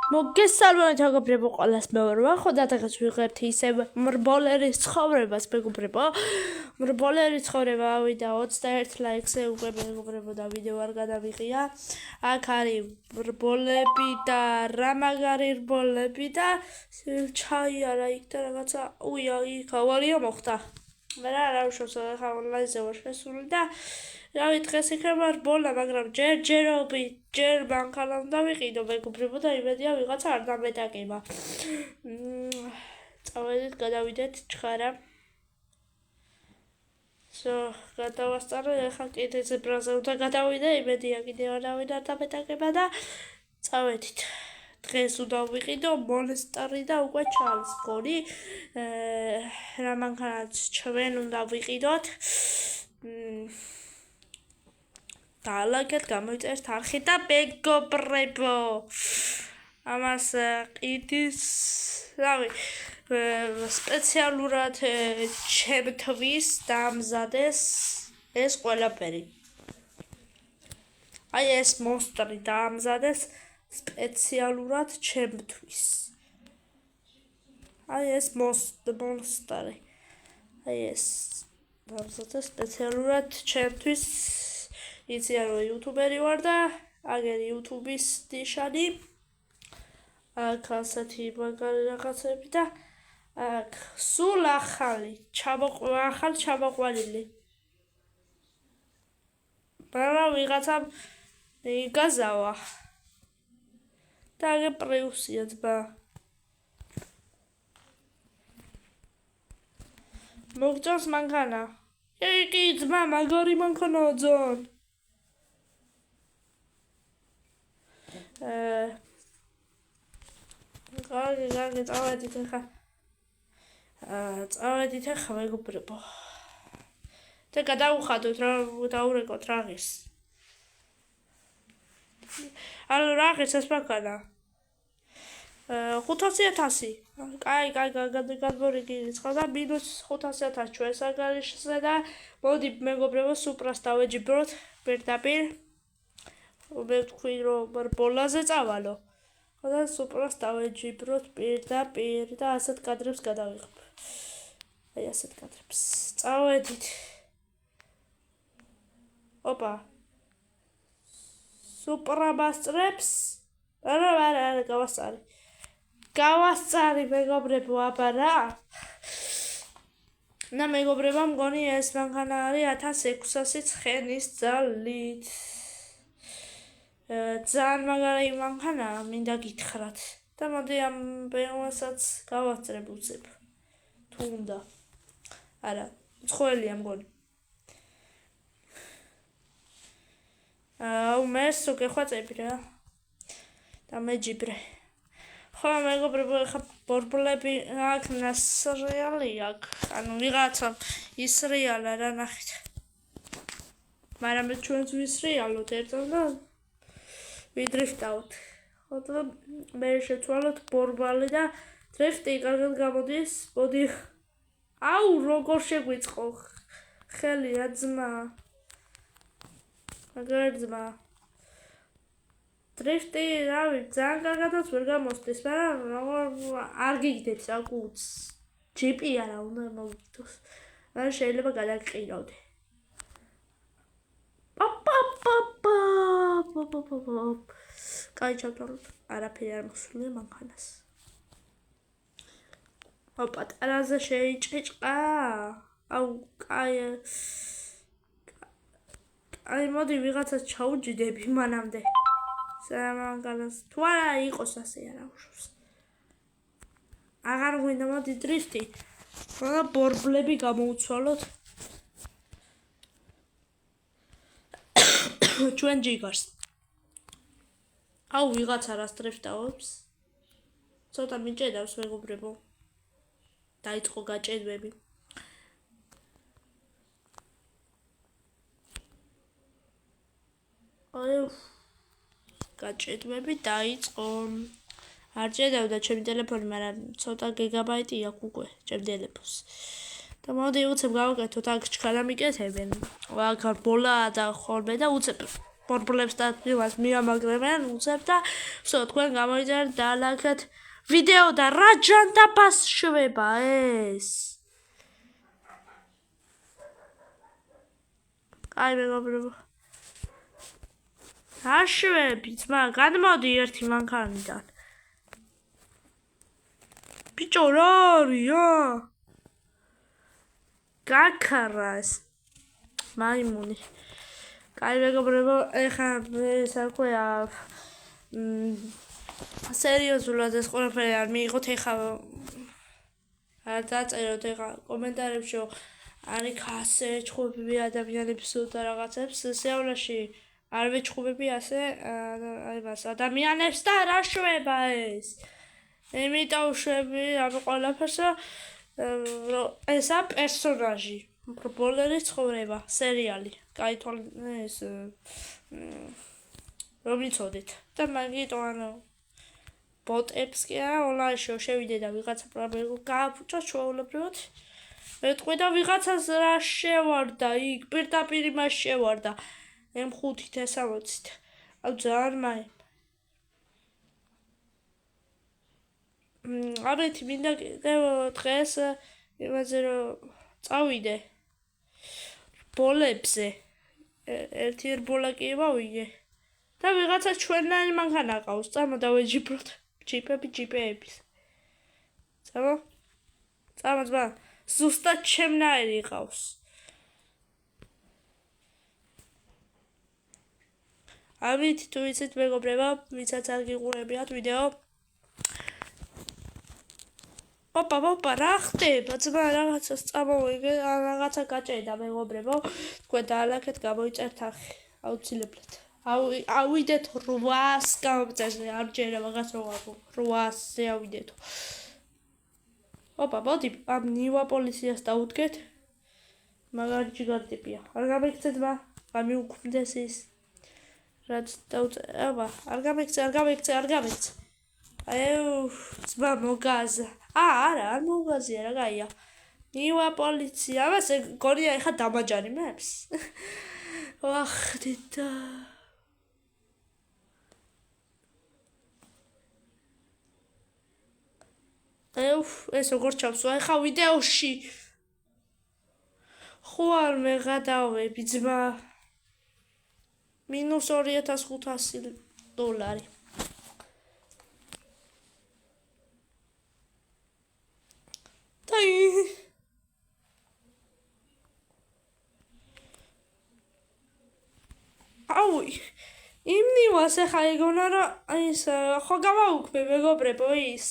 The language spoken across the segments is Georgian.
მოგესალმებით მეგობრებო ყველას მეურვება ხო და დღეს ვიღებთ ისევ მრბოლერის ცხოვრებას მეგობრებო მრბოლერის ცხოვრება ავიდა 21 ლაიქზე უკვე მეგობრებო და ვიდეო არ გადავიღია აქ არის მრბოლები და რა მაგარი რბოლები და ჩაიარა იქ და რაღაცა უია იქ ავარია მოხდა მე რა უშავს ახლა ონლაინზე ვარ შესული და რავი დღეს იქნება რბოლა მაგრამ ჯერ მანქანა უნდა ვიყიდო მეგობრებო და იმედია ვიღაცა არ დამეტაკება წავედით გადავიდეთ ჩხარა გადავასწავლე ახლა კიდე ზებრაზე უნდა გადავიდე იმედია კიდე არ დამეტაკება და წავედით დღეს უნდა ვიყიდო მონსტერი და უკვე ჩალის გონი რა მანქანაც ჩვენ უნდა ვიყიდოთ დაალაგეთ გამოიწერთ არხი და მეგობრებო ამას ყიდის რავი სპეციალურად ჩემთვის დაამზადეს ეს ყველაფერი აი ეს მონსტერი დაამზადეს სპეციალურად ჩემთვის აი ეს მონსტერი აი ეს დაამზადეს სპეციალურად ჩემთვის იცი რომ იუთუბერი ვარ და აგერ იუთუბის ნიშანი აქ ასეთი მაგარი რაღაცები და აქ სულ ახალი ჩამოყვანილი მაგრამ ვიღაცამ იგაზავა და აგერ პრიუსია ძმა მოგწონს მანქანა კი ძმა მაგარი მანქანაა ძონ კარგი წავედით ახლა მეგობრებო და გადავუხადოთ რა დაურეკოთ რაღის ანუ რაღის ეს მანქანა 500,000 კაი გადმორიგი რიცხვა და -500,000 ჩვენ საგარეშეზე და მოდი მეგობრებო სუპრას დავეჯიბროთ პირდაპირ მე ვთქვი რომ რბოლაზე წავალო და სუპრას დავეჯიბროთ პირდაპირ და ასეთ კადრებს გადავიღებ აი ასეთ კადრებს წავედით ოპა სუპრა მასწრებს არა გავასწარი მეგობრებო აბა რა და მეგობრებო მგონი ეს მანქანა არის 1600 ცხენის ძალით ძალიან მაგარი მანქანაა მინდა გითხრათ და მოდი ამ ბემვასაც გავასწრებ უცებ თუ უნდა არა უცხოელია მგონი მე სულ ხვაწები რა და მეჯიბრე ხო მეგობრებო ხა ბორბლები აქ ნასრიალი აქ ანუ ვიღაცა ისრიალა რა ნახეთ მაგრამ მე ჩვენც ვისრიალოთ ერთად და ვიდრიფტავთ ხო და მე შეცვალოთ ბორბალი და დრიფტი კარგად გამოდის მოდი აუ როგორ შეგვიწყო ხელი რა ძმა მაგარ ძმა დრიფტი რავი ძალიან კარგადაც ვერ გამოსდის მაგრამ არ გიგდეთ საკუც ჯიპი არა უნდა მოვიდოს მაგრამ შეიძლება გადაგყირავდე კაი ჩავთვალოთ არაფერი არ მოსულია მანქანას პატარაზე შეიჭიჭყა აუ კაი მოდი ვიღაცას ჩაუჯიდები მანამდე მანქანას თუ არა იყოს ასე არა უშავს აღარ გვინდა მოდი დრიფტი და ბორბლები გამოუცვალოთ ჩვენ ჯიგარს აუ ვიღაცა რას დრიფტავებს ცოტა მიჭედავს მეგობრებო დაიწყო გაჭედვები აი გაჭედვები დაიწყო არ ჭედავდა ჩემი ტელეფონი მაგრამ ცოტა გიგაბაიტი აქვს უკვე ჩემ ტელეფონს და მოდი უცებ გავაკეთოთ აქ ჩქარა მიკეთებენ აქ ბოლა და ხოლმე და უცებ მორბლებს და ფილმას მიამაგრებენ უცებ და ვსო თქვენ გამოიწერეთ და ლაიქეთ ვიდეო და რა ჯანდაბას შვება ეს აი მეგობრებო რა შვები ძმა გადმოდი ერთი მანქანიდან ბიჭო რა არია გაქარას მაიმუნი კაი მეგობრებო ეხლა საქვეა სერიოზულად ეს ყველაფერი არ მიიღოთ ეხლა არ დაწეროთ ეხლა კომენტარებში არის ასე ჩხუბები ადამიანებს და რაღაცებს სიავლეში არ ვეჩხუბები ასე აი მას ადამიანებს და რა შვება ეს იმიტომ შვები ამ ყველაფერს ესა პერსონაჟი მრბოლელი ცხოვრება სერიალი კაი ეს რომ იცოდეთ და მაგიტო ანუ ბოტებს კი არა ონლაინში შევიდე და ვიღაცა პრობლემა გააფუჭა ჩვეულებრივად მეთყვი და ვიღაცას რა შევარდა იქ პირდაპირ იმას შევარდა M5-ით S60-ით აუ ძალიან მაი აბეთი მინდა დღეს იმაზე რომ წავიდე ბოლებზე ერთი რბოლა კი მოვიგე და ვიღაცა ჩვენნაირი მანქანა ყავს წამოდა ვეჯიბროთ ჯიპების წამო ზუსტად ჩემნაირი ყავს ამით თუ იცით მეგობრებო ვისაც არ გიყურებიათ ვიდეო ოპა რა ხდება ძმა რაღაცას წამოვიგე რაღაცა გაჭედა მეგობრებო თქვენ დაალაგეთ გამოიწერთ ახი აუცილებლად ავიდეთ 800 გამომწერზე არ ჯერა რაღაც რო 800-ზე ავიდეთ ოპა მოდი ამ ნივა პოლიციას დაუდგეთ მაგარი ჯიგარტიპია არ გამიქცეთ მა გამიუქმდეს ის რაც ოპა არ გამიქცე აიუ ძმა მოგაზა არა არ მოგაზია რა გაია ნივა პოლიცია ამას გონია ეხა დამაჯარი მეებს ვახდიდა ეს როგორ ჩავსვა ეხა ვიდეოში ხო არ მეღადავები ძმა -2500 $. აუი იმნივას ეხა იგონა რომ ის ხო გამაუქმე მეგობრებო ის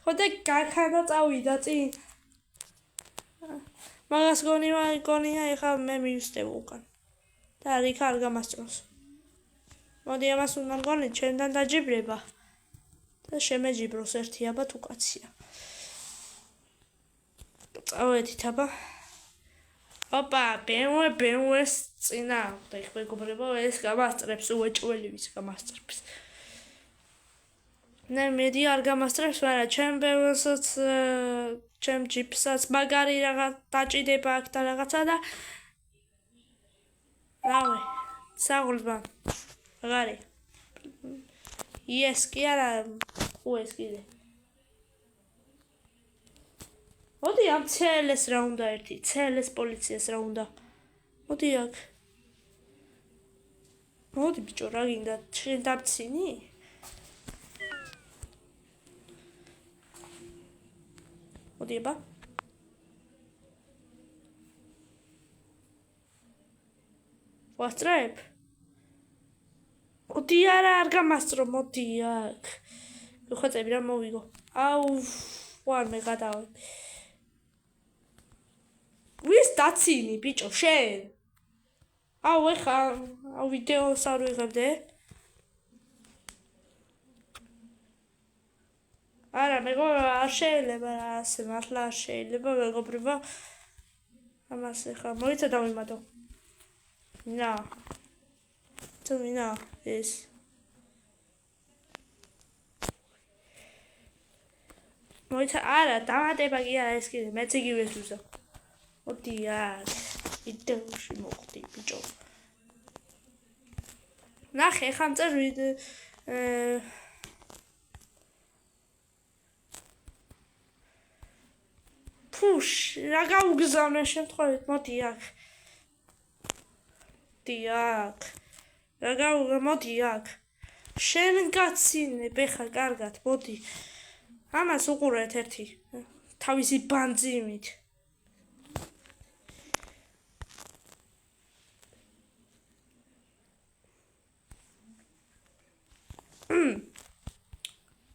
ხო და გაქანა წავიდა წინ მაგას გონია ეხა მე მივსდე უკან და რიქ არ გამასწროს მოდი ამას უნდა მგონი ჩვენთან დაჯიბრება და შემეჯიბროს ერთი აბა თუ კაცია წავედით აბა ოპა BMW-ს წინა და იქ მეგობრებო ეს გამასწრებს უეჭველივის გამასწრებს ნე მედი არ გამასწრებს მაგრამ ჩემ BMW-საც ჩემ ჯიპსაც მაგარი რაღაც დაჭიდება აქ და რაღაცა და რავი საღოლბა მაგარი ეს კი არა ეს კიდე მოდი ამ CLS რა უნდა ერთი CLS პოლიციას რა უნდა მოდი აქ მოდი ბიჭო რა გინდა შენ დაბცინი მოდი აბა ვასწრებ მოდი არა არ გამასწრო მოდი აქ ვიხოცები რა მოვიგო აუ ვარ მეღადავე ვის დაცინი ბიჭო შენ აუ ეხა ვიდეოს არ ვიღებდე არა მეგობრებო არ შეიძლება ასე მართლა არ შეიძლება მეგობრებო ამას ეხა მოიცა დავიმატო ნა თუმინა ეს მოიცა არა დამატება კი არა ეს კიდე მეც იგივე ზუსტა მოდი აქ ვიდეოში მოხდი ბიჭო ნახე, ხა მწერ ფუშ, რა გაუგზავნე შემთხვევით, მოდი აქ. მოდი აქ. შენ გაცინებ ეხა კარგად, მოდი. ამას უყურეთ ერთი. თავისი ბანძიმით.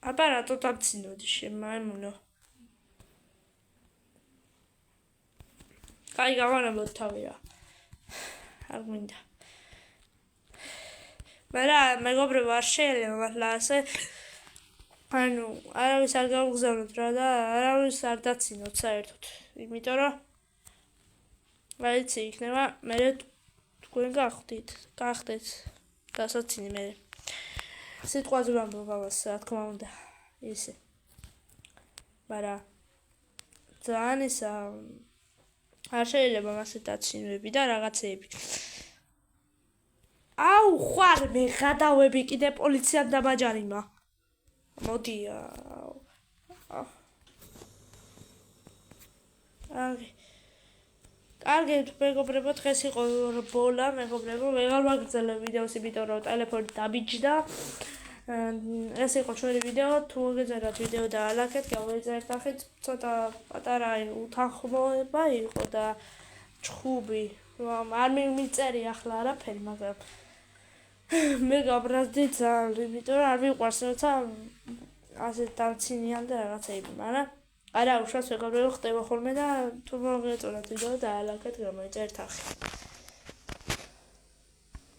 აბა რატო დამცინოდი შემაემუნო. კაი გავანებოთ თავი რა. არ მინდა. მაგრამ მეგობრებო არ შეიძლება მართლა ასე არავის არ გავგზავნოთ რა და არავის არ დაცინოთ საერთოდ. იმიტომ რომ რაიცი იქნება მე თქვენ გახდეთ დასაცინი მე. სიტყვაზე ვამბობ ამას რა თქმა უნდა ისე. მაგრამ ძალიან ისა არ შეიძლება მასე დაცინვები და რაღაცეები. აუ ხარ მე გადავები კიდე პოლიციამ დამაჯარიმა. მოდი კარგი მეგობრებო დღეს იყო რბოლა მეგობრებო ვეღარ ვაგრძელებ ვიდეოს იმიტომ რომ ტელეფონი დაბიჯდა ეს იყო ჩვენი ვიდეო თუ მოგეძებნათ ვიდეო და ალაკეთ გავეძერთ ახეთ ცოტა პატარა უთანხმოება იყო და ჩხუბი არ მიმიწერი ახლა არაფერი მაგრამ მე გაბრაზდი ძალიან იმიტომ რომ არ მიყვარს როცა ასე დამცინიან და რაღაცეები მაგრამ არა უშავს მეგობრებო ხდება ხოლმე და თუ მოგეწონათ ვიდეო და ალაკეთ გამოიწერთ ახლა